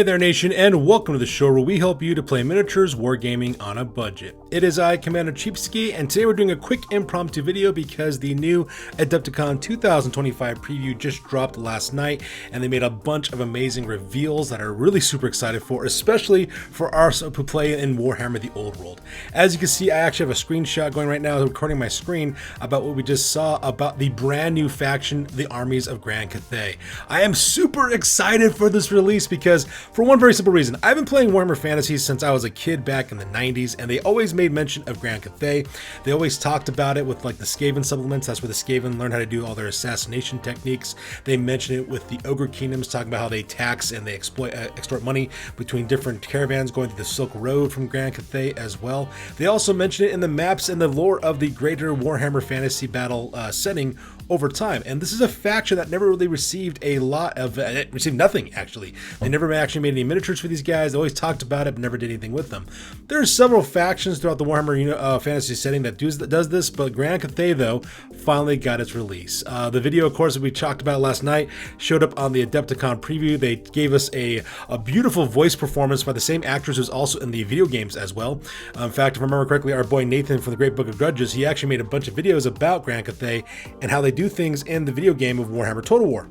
Hey there nation, and welcome to the show where we help you to play miniatures wargaming on a budget. It is I, Commander Cheapskate, and today we're doing a quick impromptu video because the new AdeptiCon 2025 preview just dropped last night, and they made a bunch of amazing reveals that are really super excited for, especially for us who play in Warhammer the Old World. As you can see, I actually have a screenshot going right now, recording my screen, about what we just saw about the brand new faction, the Armies of Grand Cathay. I am super excited for this release because for one very simple reason, I've been playing Warhammer Fantasy since I was a kid back in the 90s, and they always made mention of Grand Cathay. They always talked about it with like the Skaven supplements. That's where the Skaven learned how to do all their assassination techniques. They mentioned it with the Ogre Kingdoms, talking about how they tax and they extort money between different caravans going through the Silk Road from Grand Cathay as well. They also mentioned it in the maps and the lore of the greater Warhammer Fantasy battle setting over time. And this is a faction that never really received a lot of, received nothing actually. They never actually made any miniatures for these guys. They always talked about it, but never did anything with them. There are several factions throughout the Warhammer Fantasy setting that does this, but Grand Cathay though finally got its release. The video, of course, that we talked about last night showed up on the AdeptiCon preview. They gave us a beautiful voice performance by the same actress who's also in the video games as well. In fact, if I remember correctly, our boy Nathan from the Great Book of Grudges, he actually made a bunch of videos about Grand Cathay and how they do things in the video game of Warhammer Total War.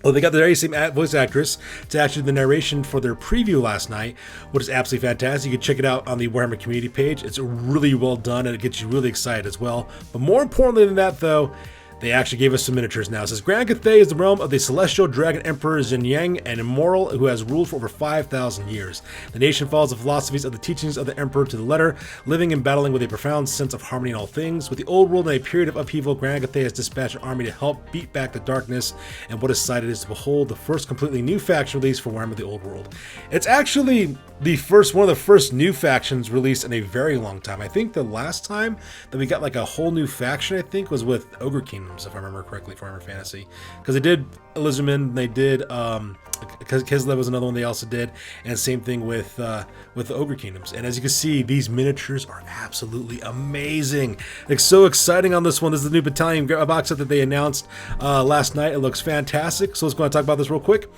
Well, they got the very same voice actress to actually do the narration for their preview last night, which is absolutely fantastic. You can check it out on the Warhammer community page. It's really well done, and it gets you really excited as well. But more importantly than that, though, they actually gave us some miniatures now. It says, Grand Cathay is the realm of the celestial dragon emperor Xin Yang, an immortal who has ruled for over 5,000 years. The nation follows the philosophies of the teachings of the emperor to the letter, living and battling with a profound sense of harmony in all things. With the old world in a period of upheaval, Grand Cathay has dispatched an army to help beat back the darkness, and what is cited is to behold the first completely new faction release for Warhammer the Old World. It's actually one of the first new factions released in a very long time. I think the last time that we got like a whole new faction, I think, was with Ogre Kingdoms, if I remember correctly, for Warhammer Fantasy, because they did Elizabeth, they did Kislev was another one they also did, and same thing with the Ogre Kingdoms. And as you can see, these miniatures are absolutely amazing. It's so exciting on this one. This is the new Battalion box set that they announced last night. It looks fantastic, so let's go and talk about this real quick.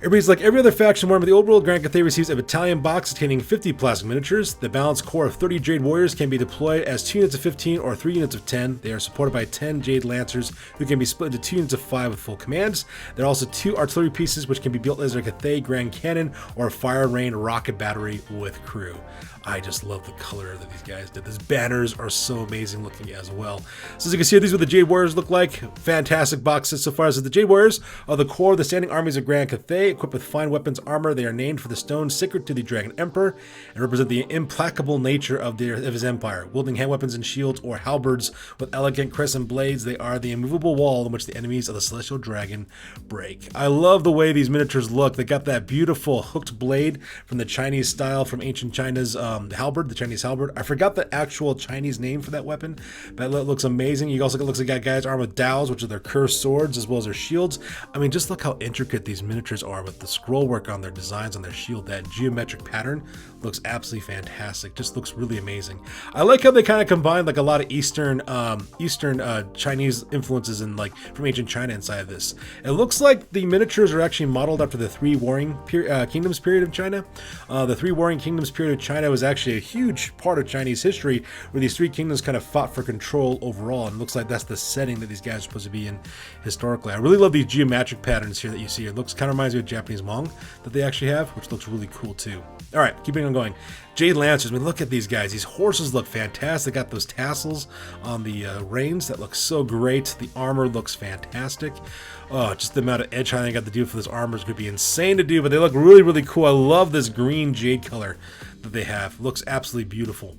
Everybody's like every other faction Warhammer the Old World, Grand Cathay receives a Battalion box containing 50 plastic miniatures. The balanced core of 30 Jade Warriors can be deployed as 2 units of 15 or 3 units of 10. They are supported by 10 Jade Lancers who can be split into 2 units of 5 with full commands. There are also 2 artillery pieces which can be built as a Cathay Grand Cannon or Fire Rain Rocket Battery with crew. I just love the color that these guys did. These banners are so amazing looking as well. So as you can see, these are what the Jade Warriors look like. Fantastic boxes so far. As the Jade Warriors are the core of the standing armies of Grand Cathay, equipped with fine weapons armor. They are named for the stone sacred to the Dragon Emperor and represent the implacable nature of his empire. Wielding hand weapons and shields or halberds with elegant crescent blades, they are the immovable wall in which the enemies of the Celestial Dragon break. I love the way these miniatures look. They got that beautiful hooked blade from the Chinese style from ancient China's halberd, the Chinese halberd. I forgot the actual Chinese name for that weapon, but it looks amazing. You also it looks like that guys armed with dows, which are their cursed swords, as well as their shields. I mean, just look how intricate these miniatures are with the scroll work on their designs on their shield. That geometric pattern looks absolutely fantastic. Just looks really amazing. I like how they kind of combine like a lot of Eastern Chinese influences and like from ancient China inside of this. It looks like the miniatures are actually modeled after the Three Warring Kingdoms period of China. The Three Warring Kingdoms period of China was actually a huge part of Chinese history where these three kingdoms kind of fought for control overall, and it looks like that's the setting that these guys are supposed to be in historically. I really love these geometric patterns here that you see. It looks kind of reminds me of Japanese Hmong that they actually have, which looks really cool too. All right, keeping on going. Jade Lancers, I mean, look at these guys. These horses look fantastic. They got those tassels on the reins that look so great. The armor looks fantastic. Oh, just the amount of edge highlighting I got to do for this armor is going to be insane to do, but they look really, really cool. I love this green jade color that they have. It looks absolutely beautiful.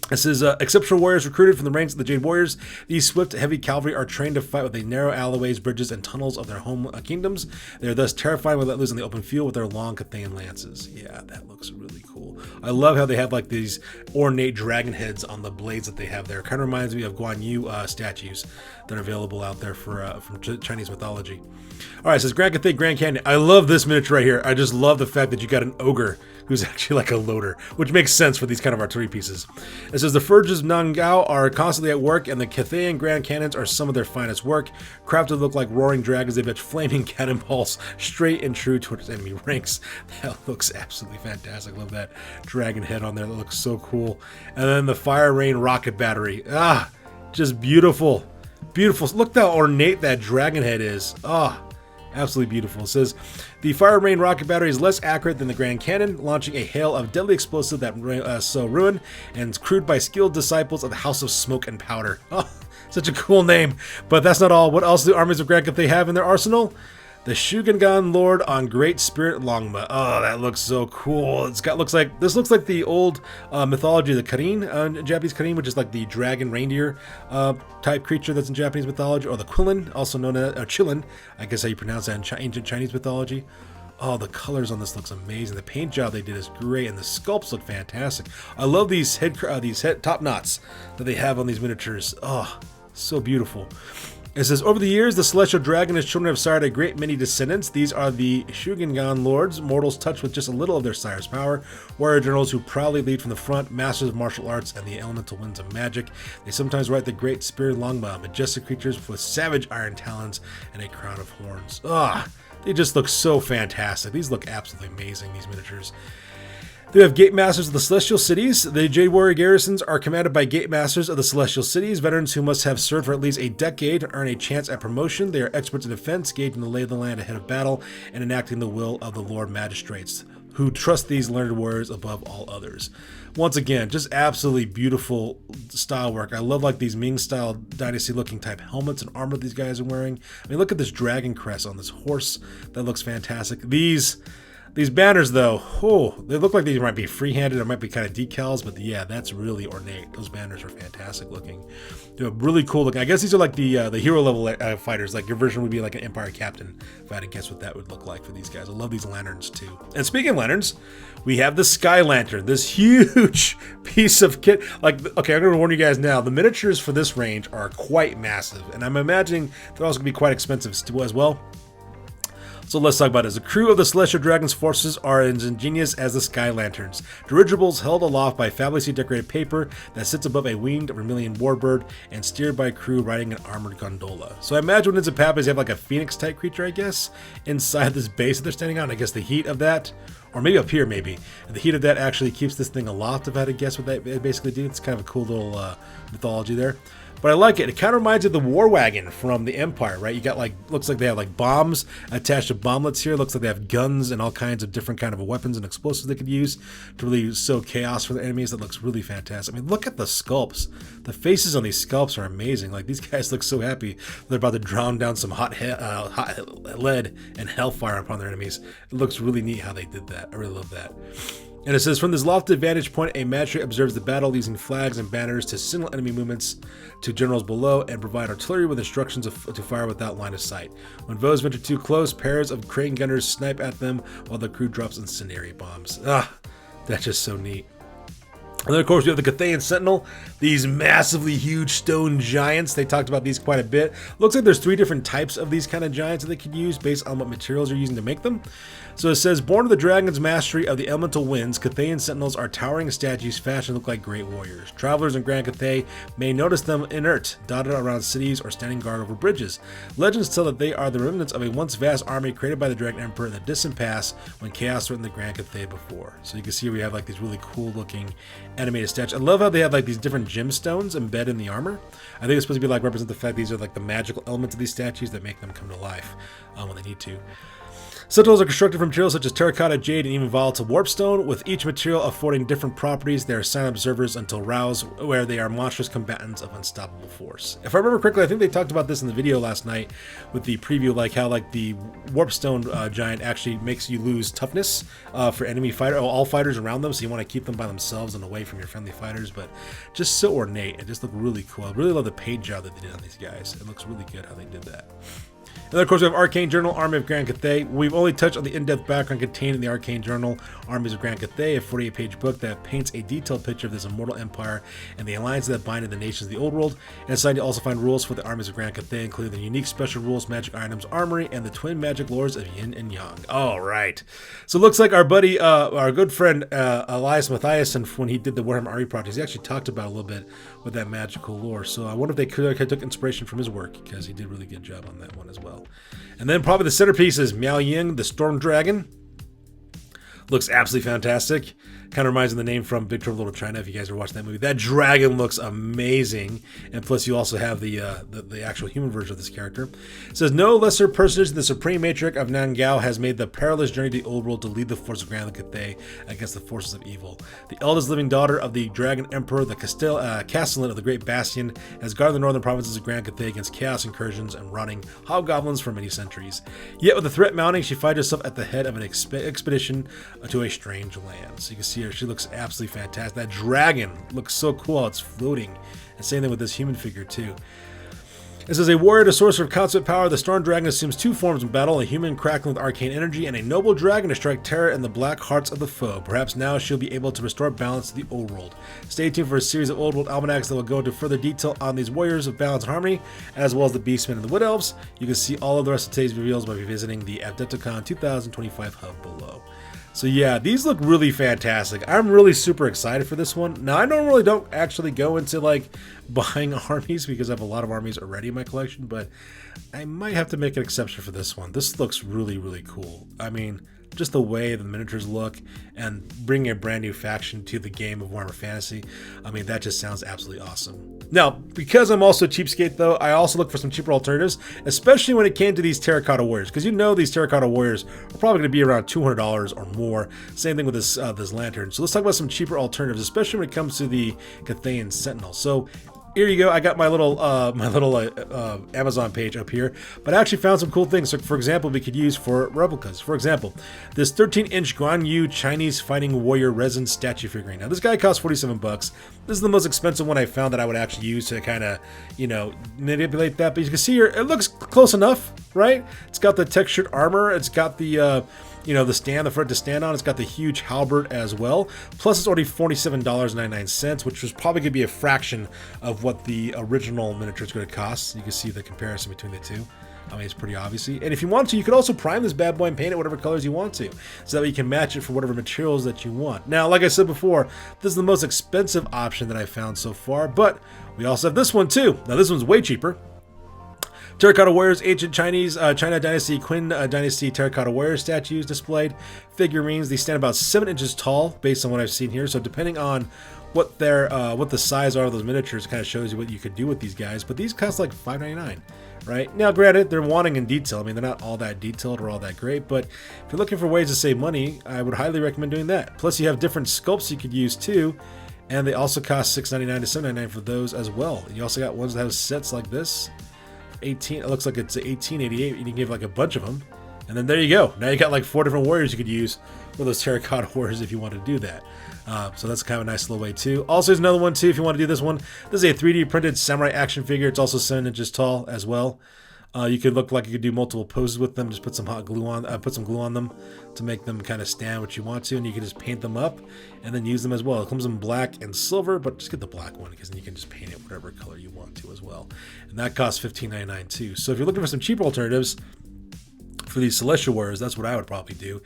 This is exceptional warriors recruited from the ranks of the Jade Warriors. These swift, heavy cavalry are trained to fight with the narrow alleyways, bridges, and tunnels of their home kingdoms. They are thus terrifying when let loose in the open field with their long Cathayan lances. Yeah, that looks really cool. I love how they have like these ornate dragon heads on the blades that they have there. Kind of reminds me of Guan Yu statues that are available out there from Chinese mythology. All right, it says Grand Cathay Grand Canyon. I love this miniature right here. I just love the fact that you got an ogre who's actually like a loader, which makes sense for these kind of artillery pieces. It says the Forges of Nangao are constantly at work, and the Cathayan Grand Cannons are some of their finest work. Crafted to look like roaring dragons, they bitch flaming cannonballs straight and true towards enemy ranks. That looks absolutely fantastic. Love that dragon head on there. That looks so cool. And then the Fire Rain rocket battery. Just beautiful. Beautiful. Look how ornate that dragon head is. Absolutely beautiful. It says the Fire Rain rocket battery is less accurate than the Grand Cannon, launching a hail of deadly explosive that sow ruin, and it's crewed by skilled disciples of the House of Smoke and Powder. Such a cool name. But that's not all. What else do armies of Grand Cathay have in their arsenal? The Shugengan Lord on Great Spirit Longma. That looks so cool. This looks like the old mythology of the Karin, Japanese Karin, which is like the dragon reindeer type creature that's in Japanese mythology, or the Qilin, also known as Qilin. I guess how you pronounce that in ancient Chinese mythology. The colors on this looks amazing. The paint job they did is great, and the sculpts look fantastic. I love these head top knots that they have on these miniatures. So beautiful. It says, over the years, the Celestial Dragon and his children have sired a great many descendants. These are the Shugengan Lords, mortals touched with just a little of their sire's power, warrior generals who proudly lead from the front, masters of martial arts and the elemental winds of magic. They sometimes ride the Great Spirit Longma, majestic creatures with savage iron talons and a crown of horns. They just look so fantastic. These look absolutely amazing, these miniatures. They have Gate Masters of the Celestial Cities. The Jade Warrior garrisons are commanded by Gate Masters of the Celestial Cities, veterans who must have served for at least a decade to earn a chance at promotion. They are experts in defense, gauging the lay of the land ahead of battle, and enacting the will of the Lord Magistrates, who trust these learned warriors above all others. Once again, just absolutely beautiful style work. I love like these Ming-style dynasty-looking type helmets and armor these guys are wearing. I mean, look at this dragon crest on this horse. That looks fantastic. These banners, though, they look like these might be free-handed or might be kind of decals, but yeah, that's really ornate. Those banners are fantastic looking. They're really cool looking. I guess these are like the hero level fighters. Like your version would be like an Empire Captain, if I had to guess what that would look like for these guys. I love these lanterns too. And speaking of lanterns, we have the Sky Lantern, this huge piece of kit. Okay, I'm going to warn you guys now, the miniatures for this range are quite massive, and I'm imagining they're also going to be quite expensive as well. So let's talk about it. The crew of the Celestial Dragon's forces are as ingenious as the Sky Lanterns. Dirigibles held aloft by fabulously decorated paper that sits above a winged vermilion warbird and steered by a crew riding an armored gondola. So I imagine when it's a Pappas, you have like a phoenix type creature, I guess, inside this base that they're standing on. I guess the heat of that, or maybe up here maybe, and the heat of that actually keeps this thing aloft, if I had to guess what that basically do. It's kind of a cool little mythology there. But I like it. It kind of reminds you of the War Wagon from the Empire, right? You got like, looks like they have like bombs attached to bomblets here. Looks like they have guns and all kinds of different kind of weapons and explosives they could use to really sow chaos for the enemies. That looks really fantastic. I mean, look at the sculpts. The faces on these sculpts are amazing. Like these guys look so happy they're about to drown down some hot lead and hellfire upon their enemies. It looks really neat how they did that. I really love that. And it says, from this lofted vantage point, a magistrate observes the battle using flags and banners to signal enemy movements to generals below and provide artillery with instructions to fire without line of sight. When foes venture too close, pairs of crane gunners snipe at them while the crew drops incendiary bombs. That's just so neat. And then, of course, we have the Cathayan Sentinel, these massively huge stone giants. They talked about these quite a bit. Looks like there's 3 different types of these kind of giants that they could use based on what materials you're using to make them. So it says, born of the dragon's mastery of the elemental winds, Cathayan Sentinels are towering statues fashioned to look like great warriors. Travelers in Grand Cathay may notice them inert, dotted around cities or standing guard over bridges. Legends tell that they are the remnants of a once vast army created by the Dragon Emperor in the distant past when chaos threatened the Grand Cathay before. So you can see we have like these really cool looking animated statues. I love how they have like these different gemstones embedded in the armor. I think it's supposed to be like represent the fact these are like the magical elements of these statues that make them come to life when they need to. Sentinels are constructed from materials such as terracotta, jade, and even volatile warpstone, with each material affording different properties. They are silent observers until roused, where they are monstrous combatants of unstoppable force. If I remember correctly, I think they talked about this in the video last night with the preview, like how like the warpstone giant actually makes you lose toughness for enemy fighter, all fighters around them, so you want to keep them by themselves and away from your friendly fighters. But just so ornate, it just looked really cool. I really love the paint job that they did on these guys. It looks really good how they did that. And then, of course, we have Arcane Journal, Army of Grand Cathay. We've only touched on the in-depth background contained in the Arcane Journal, Armies of Grand Cathay, a 48-page book that paints a detailed picture of this immortal empire and the alliances that bind the nations of the old world. And inside, you also find rules for the Armies of Grand Cathay, including the unique special rules, magic items, armory, and the twin magic lores of Yin and Yang. All right. So it looks like our buddy, our good friend, Elias Mathiasen, when he did the Warhammer Army project, he actually talked about a little bit with that magical lore. So I wonder if they could took inspiration from his work, because he did a really good job on that one as well. And then probably the centerpiece is Miao Ying, the Storm Dragon. Looks absolutely fantastic. Kind of reminds me of the name from Big Trouble in Little China, if you guys ever watched that movie. That dragon looks amazing. And plus you also have the actual human version of this character. It says, no lesser personage than the Supreme Matriarch of Nangao has made the perilous journey to the old world to lead the forces of Grand Cathay against the forces of evil. The eldest living daughter of the Dragon Emperor, the Castellan of the Great Bastion, has guarded the northern provinces of Grand Cathay against chaos incursions and rotting hobgoblins for many centuries. Yet with the threat mounting, she finds herself at the head of an expedition to a strange land. So you can see her, she looks absolutely fantastic. That dragon looks so cool, it's floating. And same thing with this human figure too. It says, a warrior to sorcerer of consummate power, the Storm Dragon assumes two forms in battle, a human crackling with arcane energy, and a noble dragon to strike terror in the black hearts of the foe. Perhaps now she'll be able to restore balance to the old world. Stay tuned for a series of old world almanacs that will go into further detail on these warriors of balance and harmony, as well as the beastmen and the wood elves. You can see all of the rest of today's reveals by visiting the AdeptiCon 2025 hub below. So yeah, these look really fantastic. I'm really super excited for this one. Now, I don't actually go into like buying armies because I have a lot of armies already in my collection, but I might have to make an exception for this one. This looks really, really cool. I mean, just the way the miniatures look and bringing a brand new faction to the game of Warhammer Fantasy, I mean, that just sounds absolutely awesome. Now, because I'm also a cheapskate though, I also look for some cheaper alternatives, especially when it came to these Terracotta Warriors, because you know these Terracotta Warriors are probably going to be around $200 or more. Same thing with this lantern. So let's talk about some cheaper alternatives, especially when it comes to the Cathayan Sentinel. So here you go. I got my little Amazon page up here, but I actually found some cool things. So, for example, we could use for replicas. For example, this 13-inch Guan Yu Chinese Fighting Warrior resin statue figurine. Now, this guy costs 47 bucks. This is the most expensive one I found that I would actually use to kind of, you know, manipulate that. But you can see here, it looks close enough, right? It's got the textured armor. It's got the you know, the stand, the front to stand on. It's got the huge halberd as well. Plus, it's already $47.99, which was probably going to be a fraction of what the original miniature is going to cost. You can see the comparison between the two. I mean, it's pretty obviously. And if you want to, you could also prime this bad boy and paint it whatever colors you want to, so that way you can match it for whatever materials that you want. Now, like I said before, this is the most expensive option that I found so far, but we also have this one too. Now, this one's way cheaper. Terracotta Warriors, ancient Chinese, China Dynasty, Qin Dynasty Terracotta Warrior statues displayed. Figurines, they stand about 7 inches tall based on what I've seen here. So depending on what their what the size are of those miniatures, it kind of shows you what you could do with these guys. But these cost like $5.99, right? Now, granted, they're wanting in detail. I mean, they're not all that detailed or all that great, but if you're looking for ways to save money, I would highly recommend doing that. Plus, you have different sculpts you could use too, and they also cost $6.99 to $7.99 for those as well. You also got ones that have sets like this. 18, it looks like it's 1888, and you can give like a bunch of them, and then there you go. Now you got like 4 different warriors you could use for those Terracotta Warriors if you want to do that. So that's kind of a nice little way too. Also, there's another one too if you want to do this one. This is a 3D printed samurai action figure. It's also 7 inches tall as well. You could look like you could do multiple poses with them. Just put some hot glue on, put some glue on them to make them kind of stand what you want to, and you can just paint them up and then use them as well. It comes in black and silver, but just get the black one because then you can just paint it whatever color you want to as well. And that costs $15.99 too. So if you're looking for some cheaper alternatives for these Celestial Warriors, that's what I would probably do.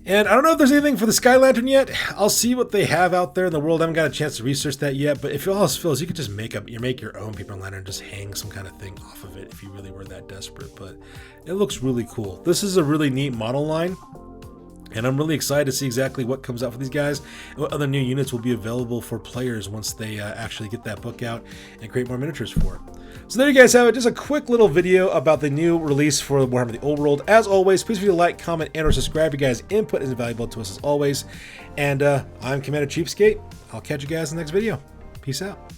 And I don't know if there's anything for the Sky Lantern yet. I'll see what they have out there in the world. I haven't got a chance to research that yet, but if it all feels, you could just make your own paper lantern, just hang some kind of thing off of it if you really were that desperate. But it looks really cool. This is a really neat model line, and I'm really excited to see exactly what comes out for these guys and what other new units will be available for players once they actually get that book out and create more miniatures for it. So there you guys have it, just a quick little video about the new release for Warhammer the Old World. As always, please feel free to like, comment, and or subscribe. You guys' input is invaluable to us as always. And I'm Commander Cheapskate. I'll catch you guys in the next video. Peace out.